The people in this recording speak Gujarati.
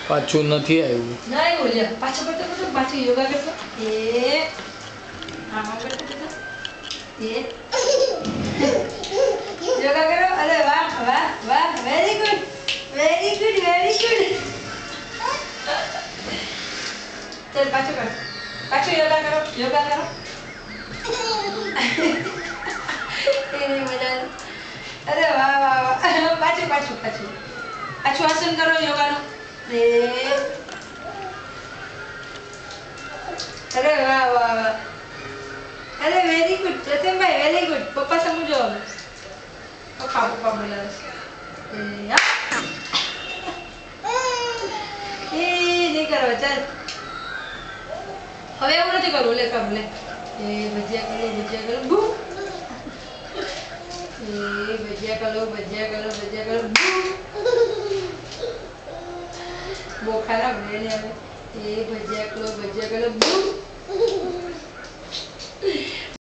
પાછું નથી આવ્યું. નહીં બોલ્યા પાછો પડતો પાછું યોગા કરતો એ આમાં પડતો એ યોગા કરો. અરે વાહ વાહ વાહ very good very good very good. ચલ પાછું કર પાછું યોગા કરો યોગા કરો. એની મજા. અરે વાહ વાહ વાહ પાછું પાછું પાછું પાછું આસન કરો યોગાનું. અરે વાહ વાહ વાહ. અરે વેરી ગુડ પ્રતિમભાઈ વેરી ગુડ. પપ્પા સમજો હવે. પપ્પા પપ્પા બોલાવે છે. એ નહીં કરો ચાલ. હવે એવું નથી કરવું. લે કરું લે. એ ભજીયા કરો બૂ. એ ભજીયા કરો બૂ. બહુ ખરાબ લે હવે. એ ભજીયા કરો બૂ.